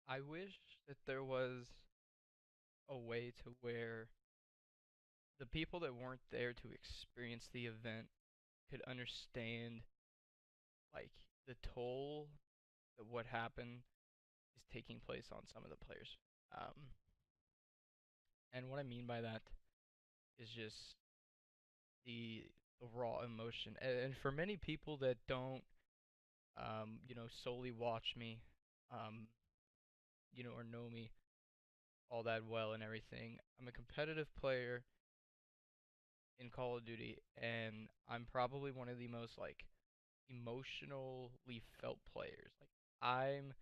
I wish that there was a way to where the people that weren't there to experience the event could understand like the toll that what happened is taking place on some of the players. Um, and what I mean by that is just the the raw emotion. And for many people that don't solely watch me, um, or know me all that well and everything, I'm a competitive player in Call of Duty, and I'm probably one of the most like emotionally felt players. Like I'm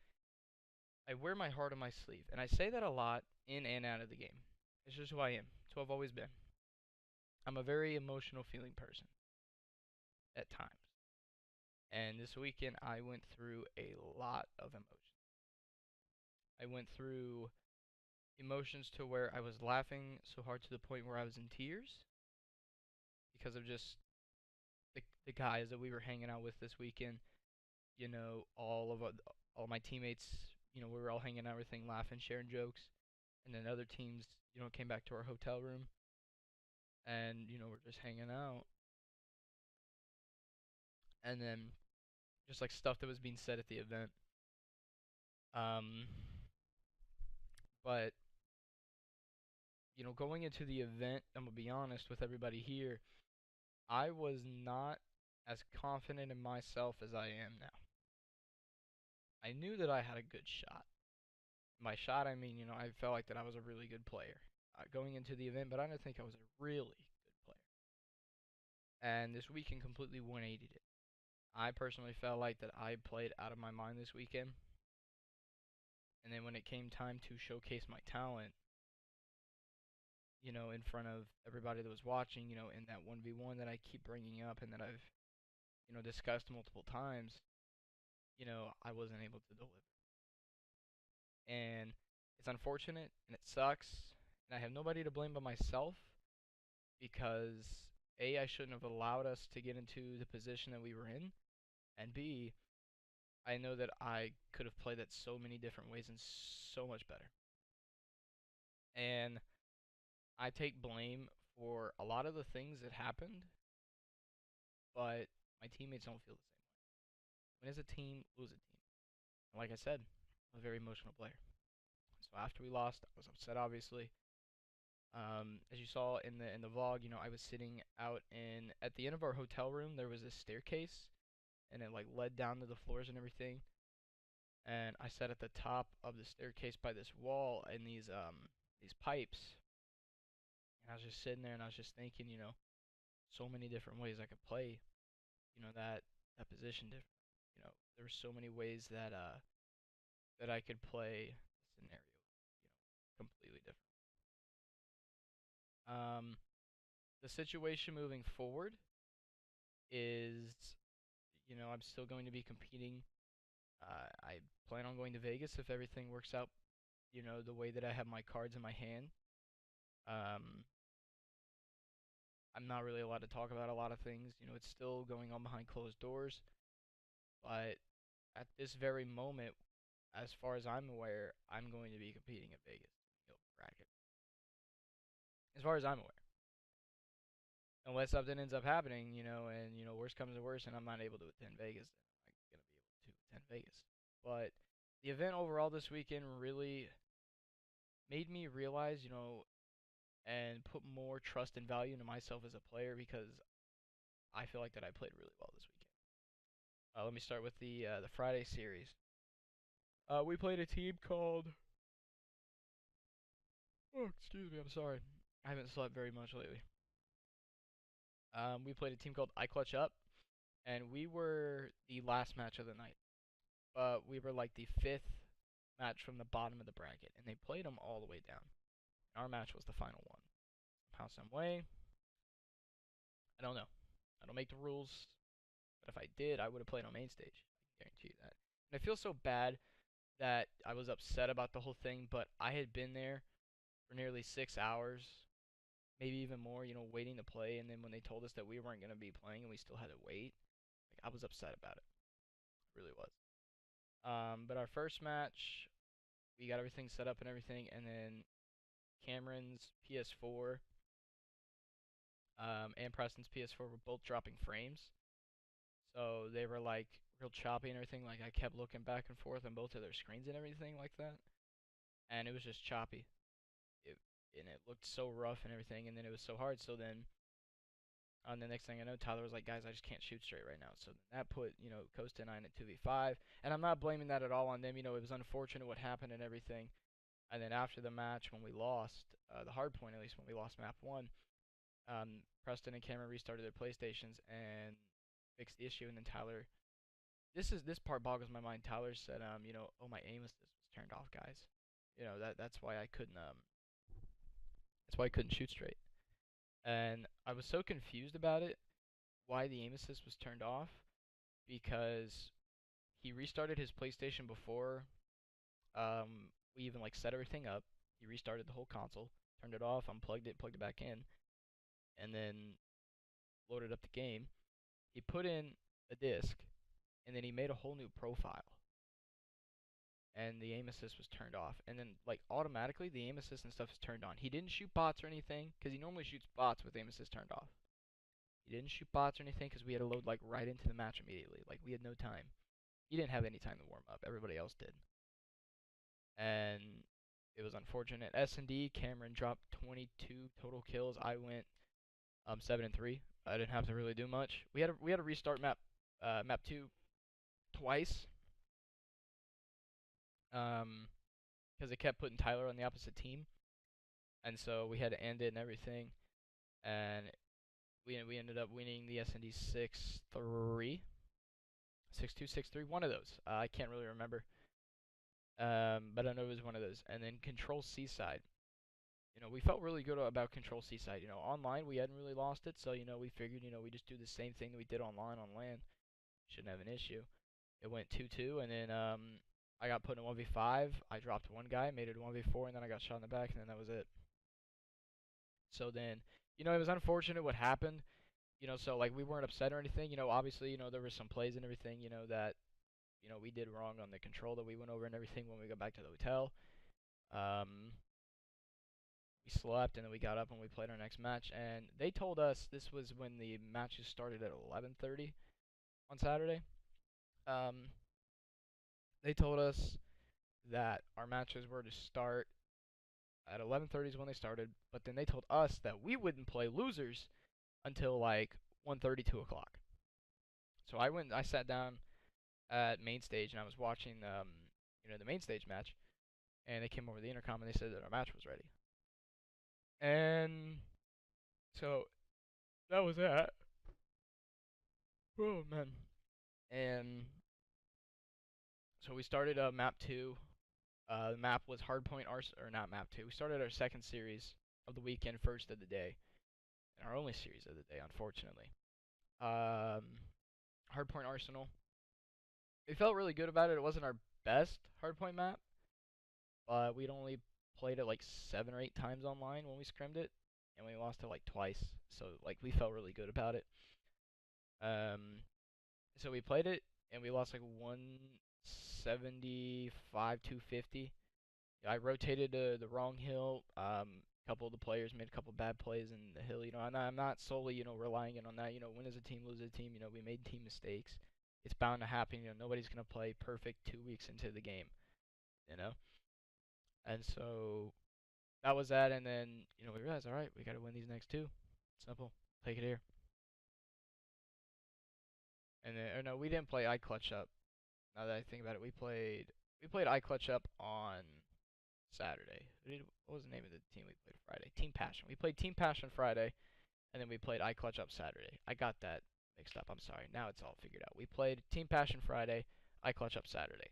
I wear my heart on my sleeve, and I say that a lot in and out of the game. It's just who I am. It's who I've always been. I'm a very emotional feeling person at times. And this weekend I went through a lot of emotions. I went through emotions to where I was laughing so hard to the point where I was in tears because of just the guys that we were hanging out with this weekend. All my teammates, we were all hanging out, everything, laughing, sharing jokes, and then other teams, came back to our hotel room, and we're just hanging out, and then just like stuff that was being said at the event. Um, but going into the event, I'm gonna be honest with everybody here, I was not as confident in myself as I am now. I knew that I had a good shot. By shot, I mean, I felt like that I was a really good player going into the event, but I didn't think I was a really good player. And this weekend completely 180'd it. I personally felt like that I played out of my mind this weekend. And then when it came time to showcase my talent, in front of everybody that was watching, in that 1v1 that I keep bringing up and that I've, discussed multiple times, I wasn't able to deliver. And it's unfortunate and it sucks. And I have nobody to blame but myself because A, I shouldn't have allowed us to get into the position that we were in, and B, I know that I could have played that so many different ways and so much better. And I take blame for a lot of the things that happened, but my teammates don't feel the same way. Win as a team, lose a team. And like I said, I'm a very emotional player. So after we lost, I was upset, obviously. As you saw in the vlog, I was sitting out in at the end of our hotel room. There was a staircase, and it like led down to the floors and everything. And I sat at the top of the staircase by this wall and these pipes. And I was just sitting there and I was just thinking, so many different ways I could play, that position different. There were so many ways that I could play the scenario, completely different. Um, the situation moving forward is, I'm still going to be competing. I plan on going to Vegas if everything works out, the way that I have my cards in my hand. Um, I'm not really allowed to talk about a lot of things. It's still going on behind closed doors. But at this very moment, as far as I'm aware, I'm going to be competing at Vegas bracket. As far as I'm aware, unless something ends up happening, and worst comes to worst, and I'm not able to attend Vegas, then I'm not gonna be able to attend Vegas. But the event overall this weekend really made me realize, and put more trust and value into myself as a player because I feel like that I played really well this weekend. Let me start with the Friday series. We played a team called. Oh, excuse me. I'm sorry. I haven't slept very much lately. We played a team called I Clutch Up, and we were the last match of the night. But we were like the fifth match from the bottom of the bracket, and they played them all the way down. Our match was the final one. Somehow, some way, I don't know. I don't make the rules, but if I did, I would have played on main stage. I can guarantee you that. And I feel so bad that I was upset about the whole thing, but I had been there for nearly 6 hours, maybe even more, waiting to play. And then when they told us that we weren't going to be playing and we still had to wait, like I was upset about it. I really was. But our first match, we got everything set up and everything, and then Cameron's PS4 and Preston's PS4 were both dropping frames. So they were like real choppy and everything. Like I kept looking back and forth on both of their screens and everything like that, and it was just choppy. It, and it looked so rough and everything, and then it was so hard. So then, on the next thing I know, Tyler was like, "Guys, I just can't shoot straight right now." So that put Coast and I in a 2v5, and I'm not blaming that at all on them. It was unfortunate what happened and everything. And then after the match, when we lost, the hard point at least when we lost map one, Preston and Cameron restarted their PlayStations and fixed the issue, and then Tyler. This part boggles my mind. Tyler said, oh, my aim assist was turned off, guys. That's why I couldn't shoot straight. And I was so confused about it, why the aim assist was turned off, because he restarted his PlayStation before we even like set everything up. He restarted the whole console, turned it off, unplugged it, plugged it back in, and then loaded up the game. He put in a disc, and then he made a whole new profile. And the aim assist was turned off. And then, like, automatically, the aim assist and stuff is turned on. He didn't shoot bots or anything, because he normally shoots bots with aim assist turned off. He didn't shoot bots or anything, because we had to load, like, right into the match immediately. Like, we had no time. He didn't have any time to warm up. Everybody else did. And it was unfortunate. S&D, Cameron dropped 22 total kills. I went 7-3. I didn't have to really do much. We had to restart map 2 twice. Because it kept putting Tyler on the opposite team, and so we had to end it and everything, and we ended up winning the S&D 6-3, 6-2, 6-3, one of those. I can't really remember, but I know it was one of those. And then Control Seaside. We felt really good about Control Seaside. Online we hadn't really lost it, so we figured we just do the same thing that we did online on LAN. Shouldn't have an issue. It went 2-2, and then I got put in a 1v5. I dropped one guy, made it a 1v4, and then I got shot in the back, and then that was it. So then, it was unfortunate what happened. So like we weren't upset or anything. Obviously, there were some plays and everything, that we did wrong on the control that we went over and everything when we got back to the hotel. We slept, and then we got up and we played our next match. And they told us this was when the matches started at 11:30 on Saturday. They told us that our matches were to start at 11:30 is when they started, but then they told us that we wouldn't play losers until like 1:30, 2 o'clock. So I sat down at main stage and I was watching the main stage match, and they came over the intercom and they said that our match was ready. And so that was that. Oh man. And so we started map 2. The map was Hardpoint or not map 2. We started our second series of the weekend, first of the day, and our only series of the day, unfortunately. Hardpoint Arsenal. We felt really good about it. It wasn't our best Hardpoint map, but we'd only played it like 7 or 8 times online when we scrimmed it, and we lost it like twice. So like we felt really good about it. So we played it, and we lost like 175, 250. I rotated the wrong hill. Couple of the players made a couple bad plays in the hill. I'm not solely relying on that. Win as a team, lose as a team. We made team mistakes. It's bound to happen. Nobody's gonna play perfect 2 weeks into the game. And so that was that. And then we realized, all right, we gotta win these next 2. Simple. Take it here. And then, or no, we didn't play iClutch Up. Now that I think about it, we played iClutch Up on Saturday. What was the name of the team we played Friday? Team Passion. We played Team Passion Friday, and then we played iClutch Up Saturday. I got that mixed up. I'm sorry. Now it's all figured out. We played Team Passion Friday, iClutch Up Saturday.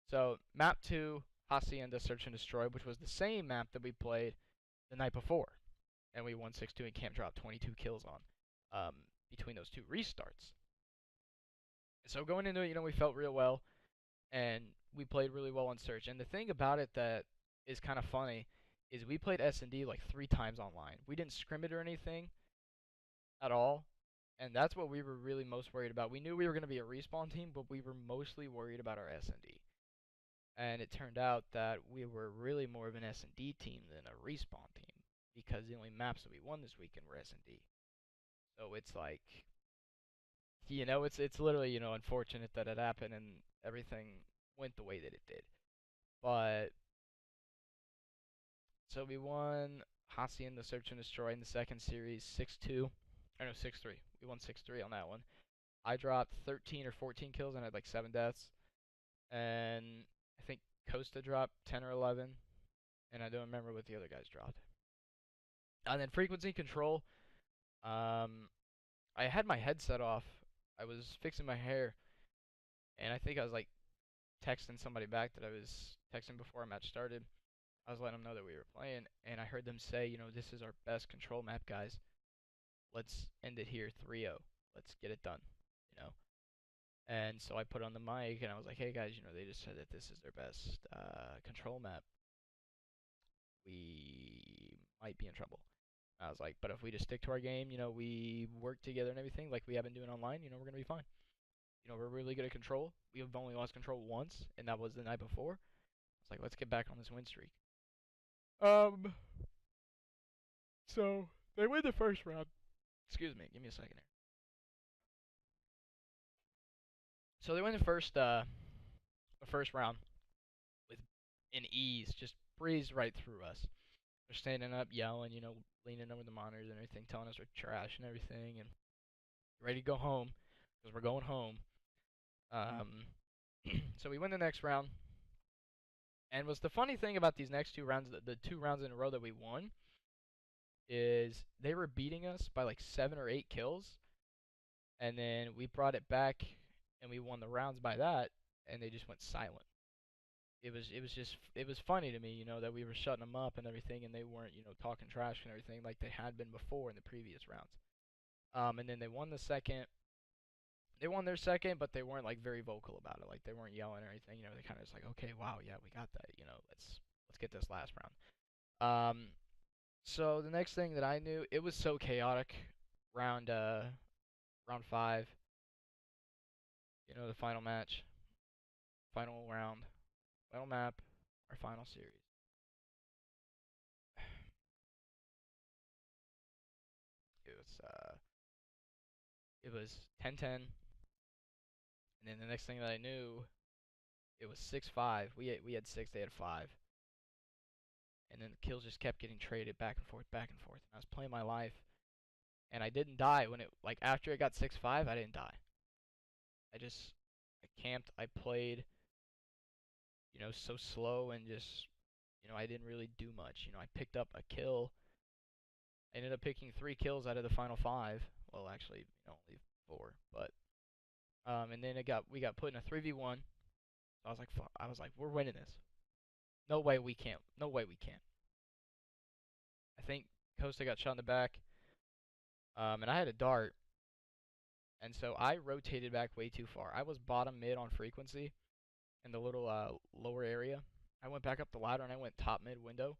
So map 2, Hacienda Search and Destroy, which was the same map that we played the night before, and we won 6-2 and Camp dropped 22 kills on between those 2 restarts. So going into it, we felt real well, and we played really well on Search. And the thing about it that is kind of funny is we played S&D like 3 times online. We didn't scrim it or anything at all, and that's what we were really most worried about. We knew we were going to be a respawn team, but we were mostly worried about our S&D. And it turned out that we were really more of an S&D team than a respawn team because the only maps that we won this weekend were S&D. So it's like, it's literally, unfortunate that it happened and everything went the way that it did. But so we won Hacienda the Search and Destroy in the second series 6-2. Or no, 6-3. We won 6-3 on that one. I dropped 13 or 14 kills and I had like 7 deaths. And I think Costa dropped 10 or 11. And I don't remember what the other guys dropped. And then frequency control. I had my headset off. I was fixing my hair. And I think I was like texting somebody back that I was texting before our match started. I was letting them know that we were playing. And I heard them say, this is our best control map, guys. Let's end it here 3-0. Let's get it done, And so I put on the mic and I was like, hey guys, they just said that this is their best control map. We might be in trouble. I was like, but if we just stick to our game, we work together and everything like we have been doing online, we're going to be fine. We're really good at control. We have only lost control once, and that was the night before. It's like, let's get back on this win streak. So they win the first round. Excuse me, give me a second here. So they win the first round with an ease, just breezed right through us. They're standing up, yelling, leaning over the monitors and everything, telling us we're trash and everything, and ready to go home because we're going home. So we win the next round. And what's the funny thing about these next 2 rounds, the 2 rounds in a row that we won, is they were beating us by like 7 or 8 kills. And then we brought it back and we won the rounds by that, and they just went silent. It was funny to me, that we were shutting them up and everything, and they weren't, talking trash and everything like they had been before in the previous rounds. And then they won the second. They won their second, but they weren't like very vocal about it. Like they weren't yelling or anything. They kind of just like, okay, wow, yeah, we got that. Let's get this last round. So the next thing that I knew, it was so chaotic. Round 5. The final match, final round, final map, our final series. It was 10-10. And then the next thing that I knew, it was 6-5. We had 6, they had 5. And then the kills just kept getting traded back and forth, back and forth. And I was playing my life, and I didn't die when after it got 6-5, I didn't die. I camped, I played, so slow and just, I didn't really do much. I picked up a kill. I ended up picking 3 kills out of the final 5. Well, actually, only 4, but and then we got put in a 3v1. I was like, we're winning this. No way we can't. No way we can't. I think Costa got shot in the back. And I had a dart. And so I rotated back way too far. I was bottom mid on frequency in the little lower area. I went back up the ladder and I went top mid window.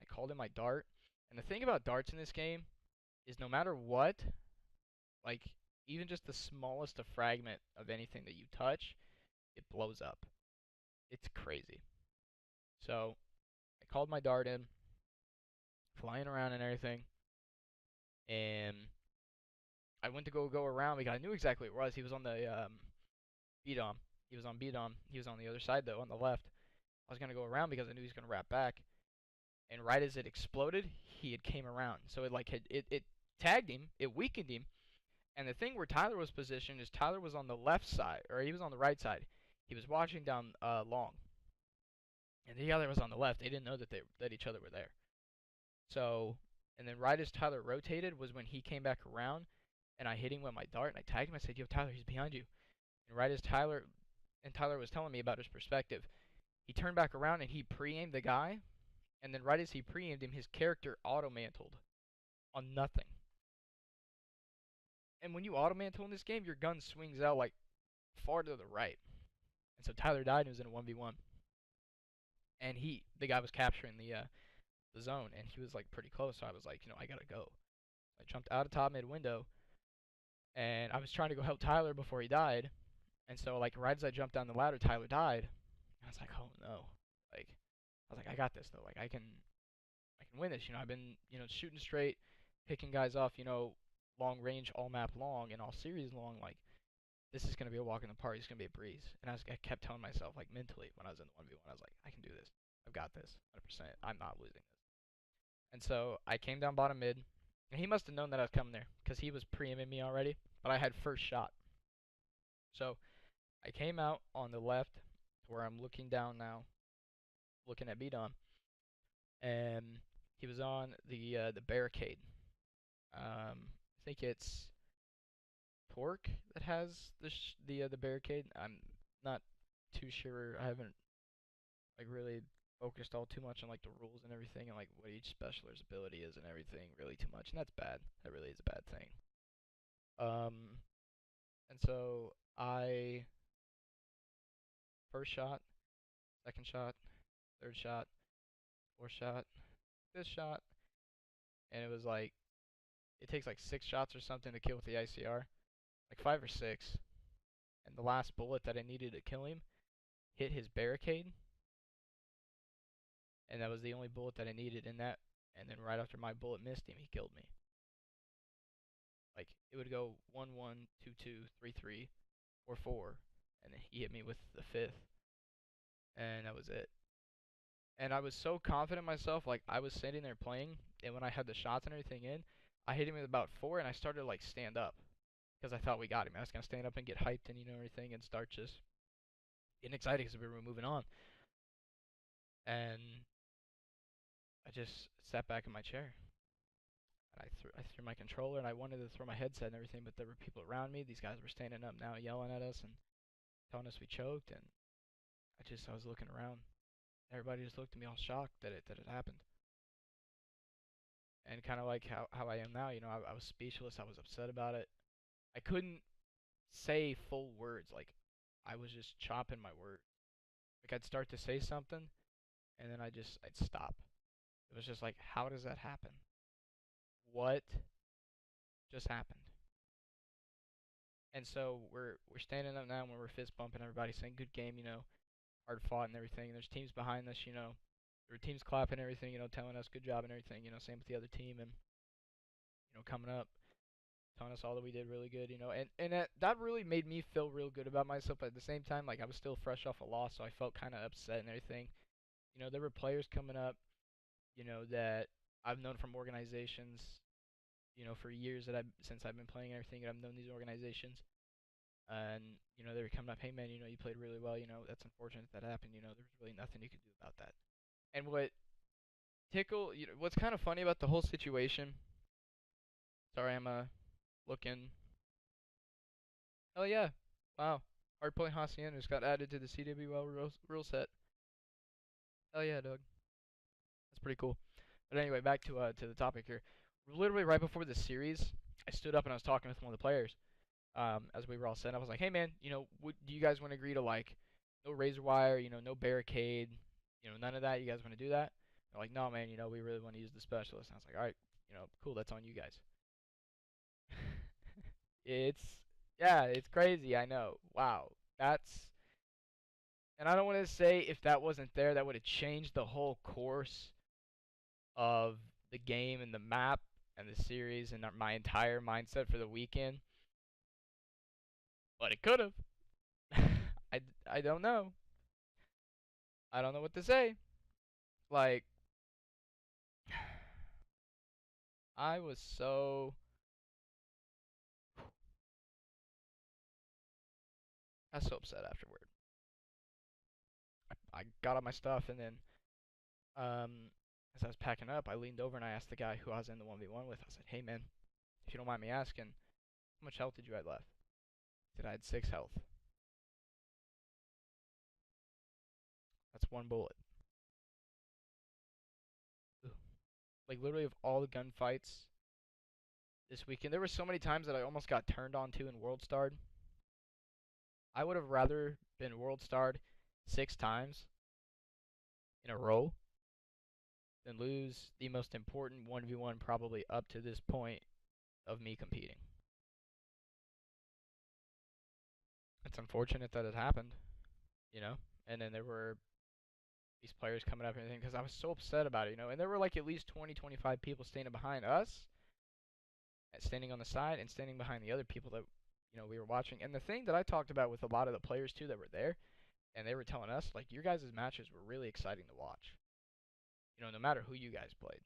I called in my dart. And the thing about darts in this game is no matter what, like even just the smallest of fragment of anything that you touch, it blows up. It's crazy. So I called my dart in, flying around and everything, and I went to go around because I knew exactly what it was. He was on the B-dom. He was on B-dom. He was on the other side though, on the left. I was gonna go around because I knew he was gonna wrap back. And right as it exploded, he had came around. So it tagged him, it weakened him. And the thing where Tyler was positioned is Tyler was on the left side, or he was on the right side. He was watching down long. And the other was on the left. They didn't know that each other were there. So, and then right as Tyler rotated was when he came back around, and I hit him with my dart, and I tagged him. I said, yo, Tyler, he's behind you. And right as Tyler was telling me about his perspective, he turned back around and he pre-aimed the guy, and then right as he pre-aimed him, his character auto-mantled on nothing. And when you auto-mantle in this game, your gun swings out like far to the right. And so Tyler died and was in a 1v1. And the guy was capturing the zone, and he was like pretty close, so I was like, I gotta go. I jumped out of top mid window, and I was trying to go help Tyler before he died. And so like right as I jumped down the ladder, Tyler died. And I was like, oh no. Like I was like, I got this though. Like I can win this. I've been, shooting straight, picking guys off, long range, all map long, and all series long. Like this is gonna be a walk in the park. It's gonna be a breeze. And I kept telling myself, like mentally, when I was in the 1v1, I was like, I can do this. I've got this, 100%. I'm not losing this. And so I came down bottom mid, and he must have known that I was coming there because he was pre-aiming me already. But I had first shot. So I came out on the left, where I'm looking down now, looking at B-Dom, and he was on the barricade. I think it's Torque that has the barricade. I'm not too sure. I haven't like really focused all too much on like the rules and everything and like what each specialer's ability is and everything really too much, and that's bad. That really is a bad thing. Um, and so I first shot, second shot, third shot, fourth shot, fifth shot, and it was like it takes like 6 shots or something to kill with the ICR, like 5 or 6, and the last bullet that I needed to kill him hit his barricade, and that was the only bullet that I needed in that. And then right after my bullet missed him, he killed me. Like it would go 1-1, 2-2, 3-3, or 4, and then he hit me with the fifth, and that was it. And I was so confident in myself, like I was sitting there playing, and when I had the shots and everything in, I hit him with about 4, and I started to like stand up because I thought we got him. I was gonna stand up and get hyped and everything, and start just getting excited because we were moving on. And I just sat back in my chair. And I threw my controller, and I wanted to throw my headset and everything, but there were people around me. These guys were standing up now, yelling at us and telling us we choked. And I was looking around. Everybody just looked at me all shocked that it happened. And kind of like how I am now, I was speechless. I was upset about it. I couldn't say full words. Like I was just chopping my words. Like I'd start to say something, and then I'd stop. It was just like, how does that happen? What just happened? And so we're standing up now, and we're fist bumping everybody, saying good game, hard fought and everything. And there's teams behind us, there were teams clapping and everything, telling us good job and everything, same with the other team, and coming up, telling us all that we did really good, and that really made me feel real good about myself. But at the same time, like I was still fresh off a loss, so I felt kind of upset and everything. There were players coming up, that I've known from organizations, for years since I've been playing and everything, and I've known these organizations. And they were coming up, hey man, you played really well. That's unfortunate that happened. There's really nothing you could do about that. And what's kind of funny about the whole situation? Sorry, I'm looking. Oh yeah, wow. Hardpoint Haciendas got added to the CWL rule set. Hell yeah, Doug. That's pretty cool. But anyway, back to the topic here. Literally right before the series, I stood up and I was talking with one of the players. As we were all set, I was like, hey man, do you guys want to agree to like no razor wire, no barricade, none of that? You guys want to do that? They're like, no man, we really want to use the specialist. And I was like, all right, cool, that's on you guys. it's yeah, it's crazy. I know. Wow, and I don't want to say if that wasn't there, that would have changed the whole course of the game and the map and the series and my entire mindset for the weekend. But it could have. I don't know. I don't know what to say. Like, I was so. I was so upset afterward. I got all my stuff, and then as I was packing up, I leaned over and I asked the guy who I was in the 1v1 with. I said, hey man, if you don't mind me asking, how much health did you have left? He said I had 6 health. That's 1 bullet. Ugh. Like literally of all the gunfights this weekend, there were so many times that I almost got turned on to in World Starred. I would have rather been World Starred 6 times in a row than lose the most important 1v1 probably up to this point of me competing. It's unfortunate that it happened, you know? And then there were these players coming up and everything because I was so upset about it, and there were like at least 20, 25 people standing behind us, standing on the side, and standing behind the other people that we were watching. And the thing that I talked about with a lot of the players too that were there, and they were telling us like your guys' matches were really exciting to watch. No matter who you guys played.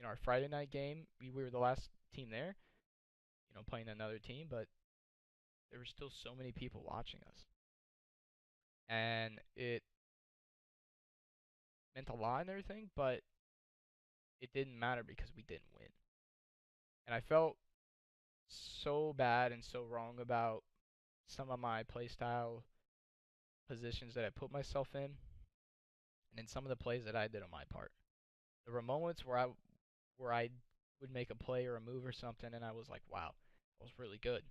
Our Friday night game, we were the last team there, playing another team, but there were still so many people watching us. And it meant a lot and everything, but it didn't matter because we didn't win. And I felt so bad and so wrong about some of my playstyle positions that I put myself in, and in some of the plays that I did on my part. There were moments where I would make a play or a move or something, and I was like, wow, that was really good.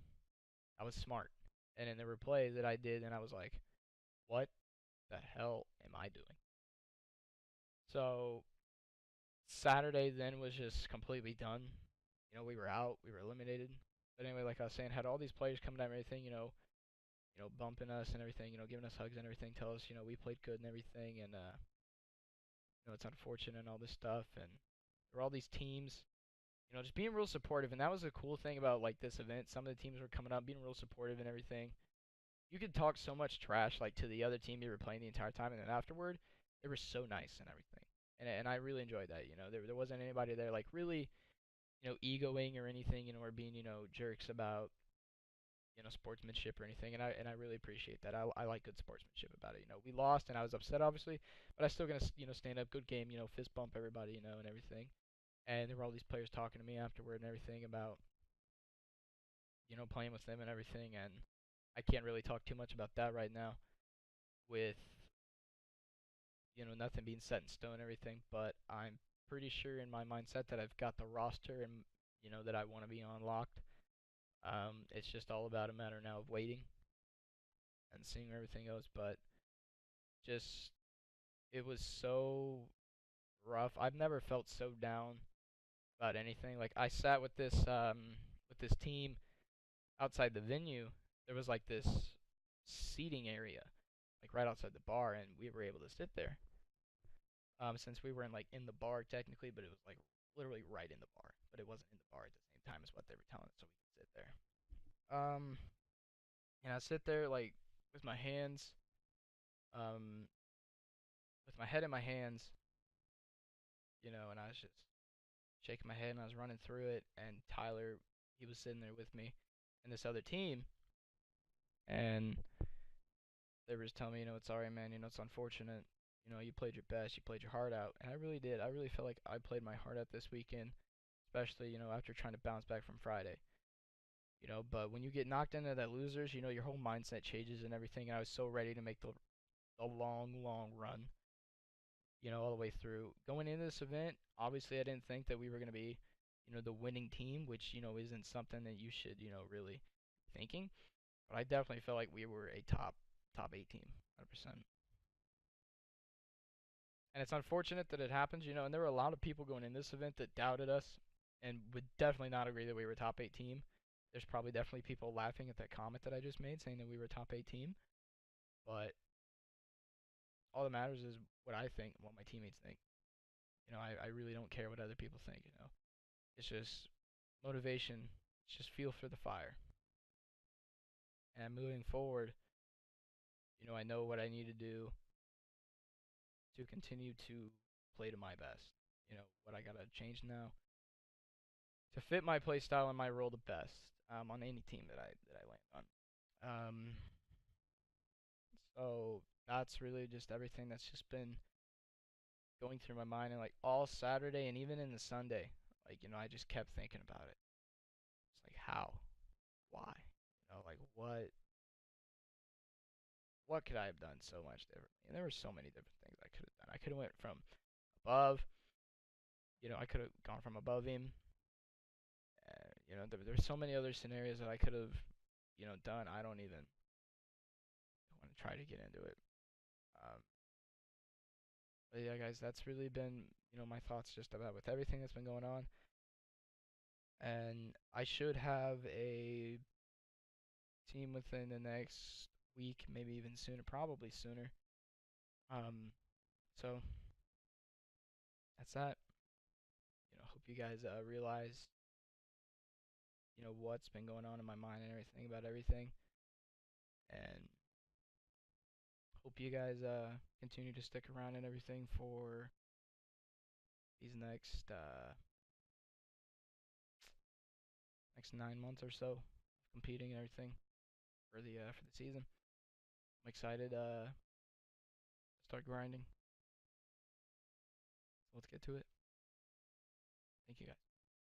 I was smart. And then there were plays that I did, and I was like, what the hell am I doing? So Saturday then was just completely done. We were out, we were eliminated. But anyway, like I was saying, had all these players coming out and everything, bumping us and everything, giving us hugs and everything, tell us, we played good and everything, and it's unfortunate and all this stuff, and there were all these teams, just being real supportive, and that was a cool thing about like this event. Some of the teams were coming up, being real supportive and everything. You could talk so much trash like to the other team you were playing the entire time, and then afterward, they were so nice and everything, and I really enjoyed that. There wasn't anybody there like really, egoing or anything, or being jerks about sportsmanship or anything, and I really appreciate that. I like good sportsmanship about it. We lost and I was upset obviously, but I still gonna stand up, good game, fist bump everybody, and everything. And there were all these players talking to me afterward and everything about playing with them and everything, and I can't really talk too much about that right now with nothing being set in stone and everything, but I'm pretty sure in my mindset that I've got the roster and that I want to be unlocked. It's just all about a matter now of waiting and seeing where everything goes. But just it was so rough. I've never felt so down about anything. Like I sat with this team outside the venue. There was like this seating area, like right outside the bar, and we were able to sit there. Since we weren't like in the bar technically, but it was like literally right in the bar, but it wasn't in the bar at the same time as what they were telling us, so we could sit there. And I sit there like with my hands, um, with my head in my hands, and I was just shaking my head and I was running through it. And Tyler, he was sitting there with me, and this other team, and they were just telling me, it's alright, man. It's unfortunate. You played your best, you played your heart out, and I really did. I really felt like I played my heart out this weekend, especially after trying to bounce back from Friday. But when you get knocked into that losers, your whole mindset changes and everything. And I was so ready to make the long, long run, all the way through. Going into this event, obviously I didn't think that we were going to be, the winning team, which, isn't something that you should, really thinking. But I definitely felt like we were a top 8 team, 100%. And it's unfortunate that it happens, and there were a lot of people going in this event that doubted us and would definitely not agree that we were a top 8 team. There's probably definitely people laughing at that comment that I just made saying that we were a top 8 team. But all that matters is what I think and what my teammates think. I really don't care what other people think. It's just motivation. It's just fuel for the fire. And moving forward, I know what I need to do to continue to play to my best. What I gotta change now to fit my play style and my role the best on any team that I land on. So that's really just everything that's just been going through my mind, and like all Saturday and even in the Sunday, like I just kept thinking about it. It's like how, why, like what could I have done so much differently? And there were so many different things I could have done. I could have went from above, I could have gone from above him. There's so many other scenarios that I could have, done. I don't even want to try to get into it. Um, but yeah, guys, that's really been, my thoughts just about with everything that's been going on. And I should have a team within the next week, maybe even sooner, probably sooner. Um, so that's that. Hope you guys realize what's been going on in my mind and everything about everything, and hope you guys continue to stick around and everything for these next 9 months or so of competing and everything for the season. I'm excited to start grinding. So let's get to it. Thank you guys.